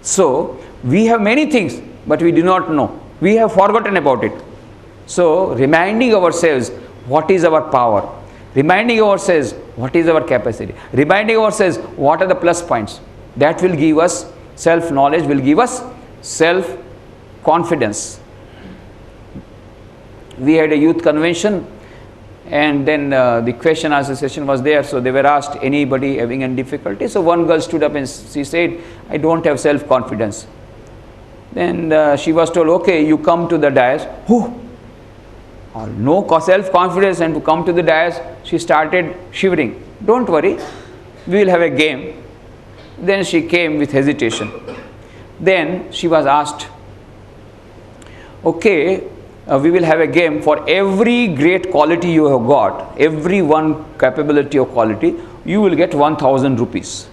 So, we have many things, but we do not know. We have forgotten about it. So, reminding ourselves what is our power, reminding ourselves what is our capacity, reminding ourselves what are the plus points, that will give us self-knowledge, will give us self-confidence. We had a youth convention, and then the question answer session was there, so they were asked, anybody having any difficulty? So one girl stood up and she said, I don't have self-confidence. Then she was told, okay, you come to the dais. No self-confidence, and to come to the dais, she started shivering. Don't worry, we will have a game. Then she came with hesitation. Then she was asked, okay, we will have a game. For every great quality you have got, every one capability or quality, you will get 1,000 rupees.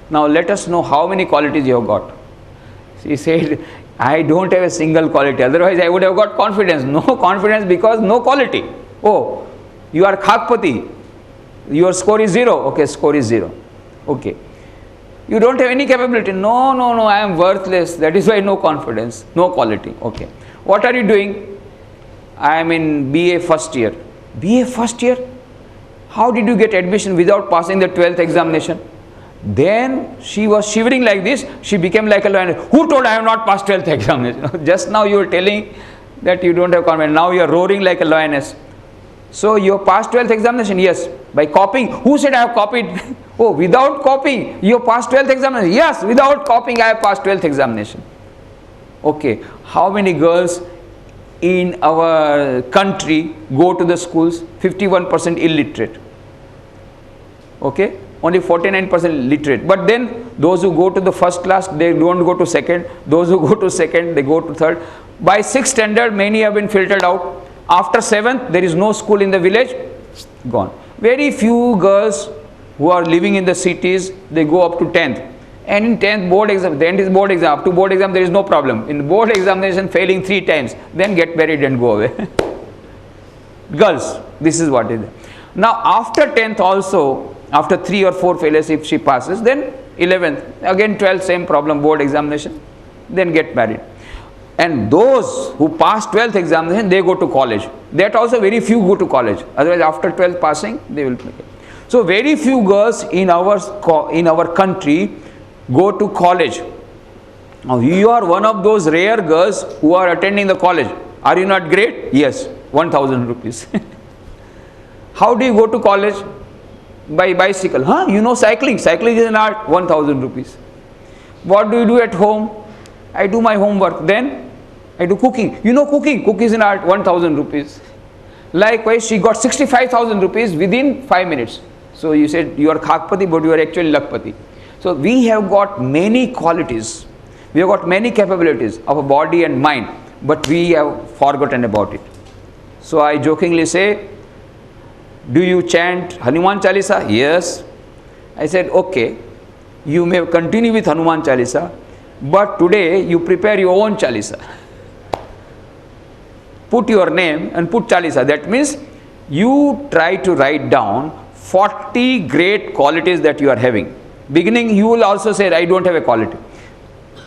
Now let us know how many qualities you have got. She said, I don't have a single quality, otherwise I would have got confidence. No confidence because no quality. Oh, you are Khakpati, your score is 0. Okay, score is 0. Okay. You don't have any capability. No, I am worthless. That is why no confidence, no quality. Okay. What are you doing? I am in BA first year. BA first year? How did you get admission without passing the 12th examination? Then she was shivering like this. She became like a lioness. Who told I have not passed 12th examination? Just now you were telling that you don't have confidence. Now you are roaring like a lioness. So you have passed 12th examination? Yes. By copying? Who said I have copied? Oh, without copying you have passed 12th examination? Yes, without copying I have passed 12th examination. Okay. How many girls in our country go to the schools? 51% illiterate. Okay. Only 49% literate. But then those who go to the first class, they don't go to second. Those who go to second, they go to third. By 6th standard, many have been filtered out. After 7th, there is no school in the village, gone. Very few girls who are living in the cities, they go up to 10th. And in 10th board exam, then it is board exam. Up to board exam, there is no problem. In board examination, failing 3 times, then get married and go away. Girls, this is what is there. Now, after 10th also, after 3 or 4 failures, if she passes, then 11th, again 12th, same problem, board examination, then get married. And those who pass 12th examination, they go to college. That also very few go to college. Otherwise, after 12th passing, they will make it. So very few girls in our country go to college. Now you are one of those rare girls who are attending the college. Are you not great? Yes, 1,000 rupees. How do you go to college? By bicycle. Huh? You know cycling. Cycling is an art. 1,000 rupees. What do you do at home? I do my homework. Then I do cooking. You know cooking. Cooking is an art. 1,000 rupees. Likewise, she got 65,000 rupees within 5 minutes. So you said you are khakpati, but you are actually lakpati. So we have got many qualities. We have got many capabilities of a body and mind, but we have forgotten about it. So I jokingly say, do you chant Hanuman Chalisa? Yes. I said, okay, you may continue with Hanuman Chalisa, but today you prepare your own Chalisa. Put your name and put Chalisa. That means you try to write down 40 great qualities that you are having. Beginning, you will also say, I don't have a quality.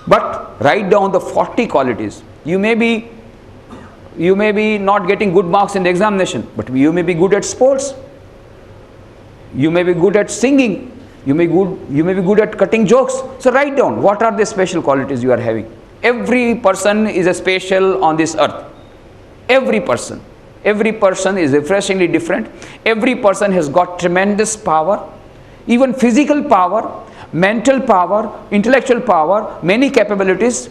But write down the 40 qualities. You may be not getting good marks in the examination, but you may be good at sports. You may be good at singing. You may be good at cutting jokes. So write down what are the special qualities you are having. Every person is a special on this earth. Every person is refreshingly different. Every person has got tremendous power, even physical power, mental power, intellectual power, many capabilities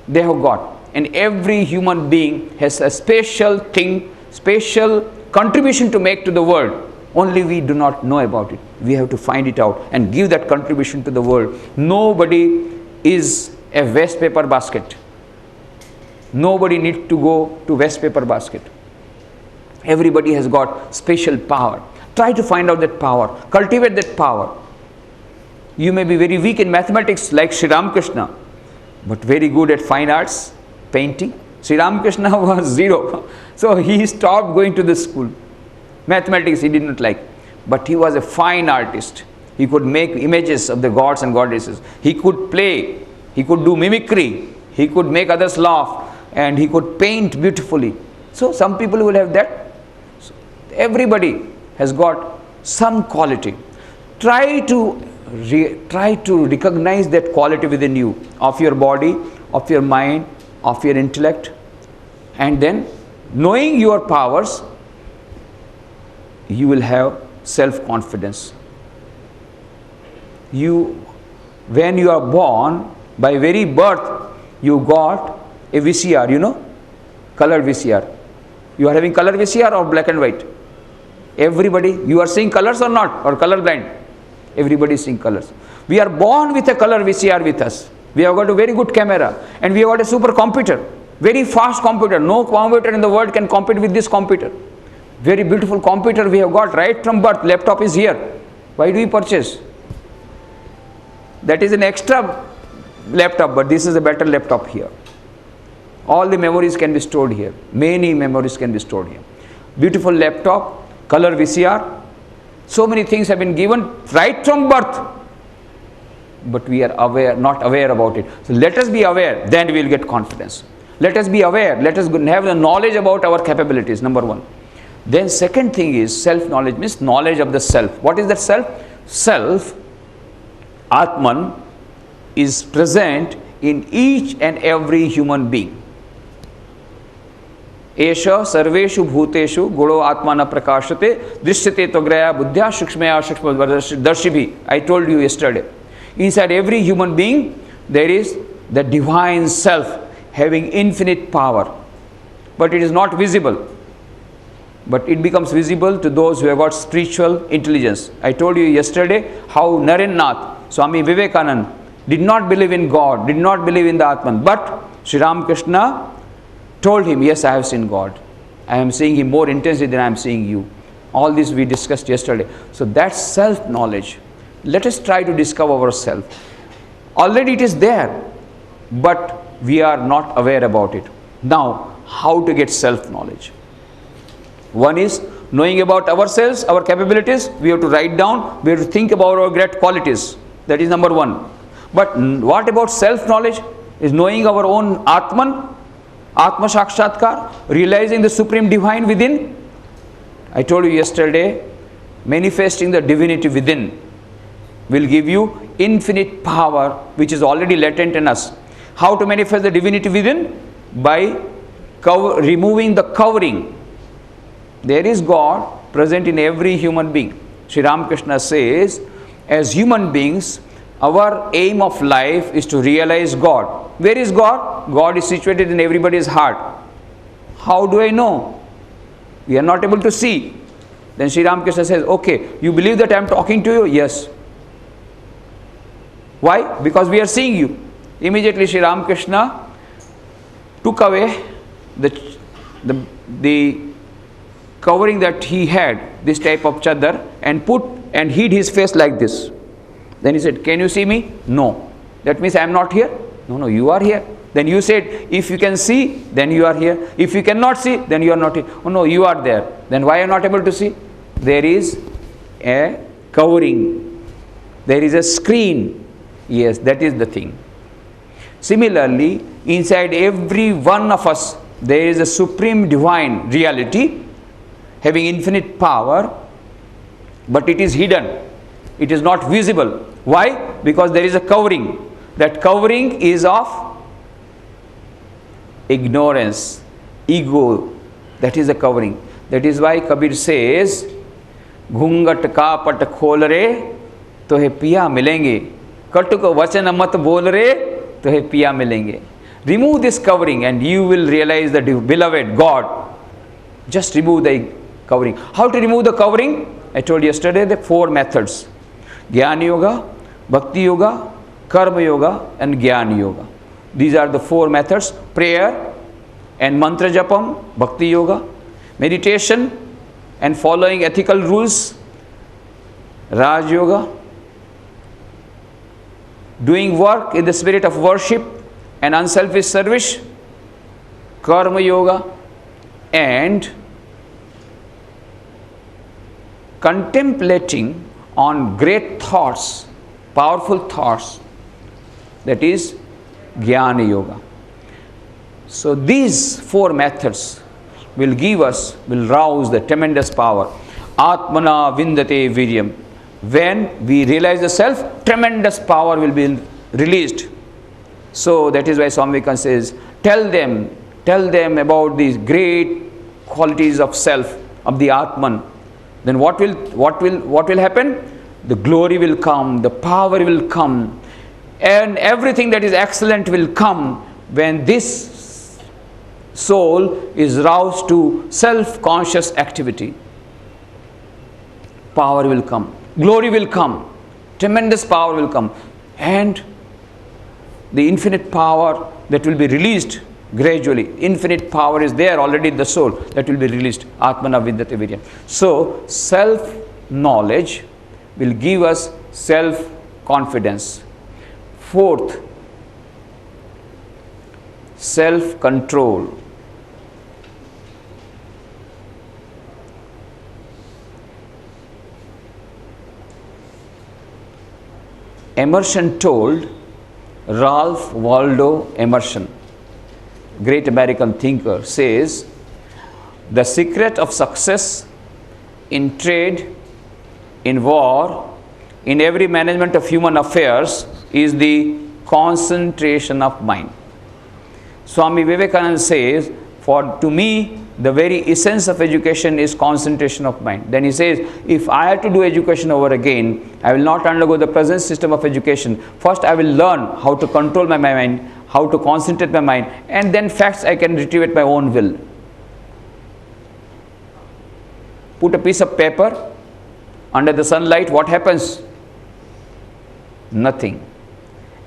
they have got. And every human being has a special thing, special contribution to make to the world. Only we do not know about it. We have to find it out and give that contribution to the world. Nobody is a waste paper basket. Nobody needs to go to waste paper basket. Everybody has got special power. Try to find out that power. Cultivate that power. You may be very weak in mathematics like Sri Ramakrishna, but very good at fine arts, painting. Sri Ramakrishna was 0. So he stopped going to the school. Mathematics he did not like. But he was a fine artist. He could make images of the gods and goddesses. He could play. He could do mimicry. He could make others laugh. And he could paint beautifully. So some people will have that. So everybody has got some quality. Try to recognize that quality within you, of your body, of your mind, of your intellect. And then, knowing your powers, you will have self-confidence. When you are born, by very birth, you got a VCR, you know, color VCR. You are having color VCR or black and white? Everybody, you are seeing colors or not, or color blind? Everybody is seeing colors. We are born with a color VCR with us. We have got a very good camera, and we have got a super computer, very fast computer. No computer in the world can compete with this computer. Very beautiful computer we have got right from birth. Laptop is here. Why do we purchase? That is an extra laptop, but this is a better laptop here. All the memories can be stored here. Many memories can be stored here. Beautiful laptop, color VCR. So many things have been given right from birth. But we are not aware about it. So let us be aware, then we will get confidence. Let us be aware. Let us have the knowledge about our capabilities, number one. Then second thing is self-knowledge, means knowledge of the self. What is that self? Self, Atman, is present in each and every human being. Esha sarveshu bhuteshu gudo atmana prakashate drishyate tvagraya buddhya shukshmaya shukshmadarshibhi. I told you yesterday. Inside every human being, there is the divine self having infinite power. But it is not visible. But it becomes visible to those who have got spiritual intelligence. I told you yesterday how Narendranath, Swami Vivekananda, did not believe in God, did not believe in the Atman. But Sri Ramakrishna told him, yes, I have seen God. I am seeing Him more intensely than I am seeing you. All this we discussed yesterday. So that's self-knowledge. Let us try to discover ourselves. Already it is there, but we are not aware about it. Now, how to get self-knowledge? One is knowing about ourselves, our capabilities. We have to write down, we have to think about our great qualities. That is number one. But what about self-knowledge? Is knowing our own Atman, Atma Sakshatkar, realizing the Supreme Divine within. I told you yesterday, manifesting the divinity within will give you infinite power which is already latent in us. How to manifest the divinity within? By removing the covering. There is God present in every human being. Sri Ramakrishna says, as human beings, our aim of life is to realize God. Where is God? God is situated in everybody's heart. How do I know? We are not able to see. Then Sri Ramakrishna says, okay, you believe that I am talking to you? Yes. Why? Because we are seeing you. Immediately Sri Ramakrishna took away the covering that he had, this type of chadar, and hid his face like this. Then he said, can you see me? No. That means I am not here? No, you are here. Then you said, if you can see, then you are here. If you cannot see, then you are not here. Oh no, you are there. Then why are you not able to see? There is a covering. There is a screen. Yes, that is the thing. Similarly, inside every one of us, there is a supreme divine reality having infinite power, but it is hidden. It is not visible. Why? Because there is a covering. That covering is of ignorance, ego. That is the covering. That is why Kabir says, घूंघट का पट खोल रे तो है पिया मिलेंगे, कटुक वचन मत बोल रे तो है पिया मिलेंगे. Remove this covering and you will realize the beloved God. Just remove the covering. How to remove the covering? I told yesterday the 4 methods. Jnana Yoga, Bhakti Yoga, Karma Yoga and Jnana Yoga. These are the 4 methods. Prayer and mantra japam, Bhakti Yoga. Meditation and following ethical rules, Raj Yoga. Doing work in the spirit of worship and unselfish service, Karma Yoga. And contemplating on great thoughts, powerful thoughts, that is Jnana Yoga. So these 4 methods will rouse the tremendous power. Atmana vindate viryam. When we realize the self, tremendous power will be released. So that is why Swami Vivekananda says, tell them about these great qualities of self, of the Atman. Then what will happen? The glory will come, the power will come, and everything that is excellent will come when this soul is roused to self-conscious activity. Power will come, glory will come, tremendous power will come, and the infinite power that will be released gradually. Infinite power is there already in the soul, that will be released. Atmana vindate viryam. So self-knowledge will give us self-confidence. 4th, self-control. Emerson told, Ralph Waldo Emerson, great American thinker, says, the secret of success in trade, in war, in every management of human affairs is the concentration of mind. Swami Vivekananda says, to me, the very essence of education is concentration of mind. Then he says, if I have to do education over again, I will not undergo the present system of education. First, I will learn how to control my mind, how to concentrate my mind, and then facts I can retrieve at my own will. Put a piece of paper under the sunlight, what happens? Nothing.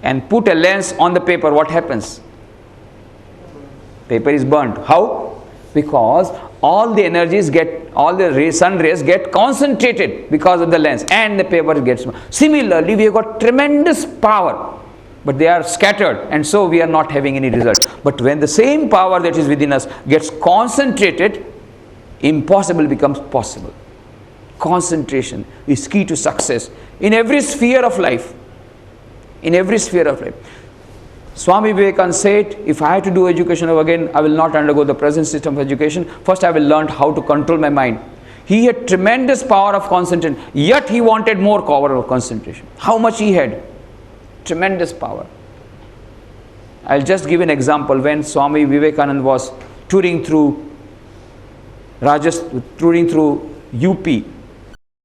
And put a lens on the paper, what happens? Paper is burnt. How? Because all the energies all the sun rays get concentrated because of the lens, and the paper gets burnt. Similarly, we have got tremendous power, but they are scattered, and so we are not having any result. But when the same power that is within us gets concentrated, impossible becomes possible. Concentration is key to success in every sphere of life. In every sphere of life. Swami Vivekananda said, if I have to do education over again, I will not undergo the present system of education. First I will learn how to control my mind. He had tremendous power of concentration, yet he wanted more power of concentration. How much he had? Tremendous power. I'll just give an example. When Swami Vivekananda was touring through UP,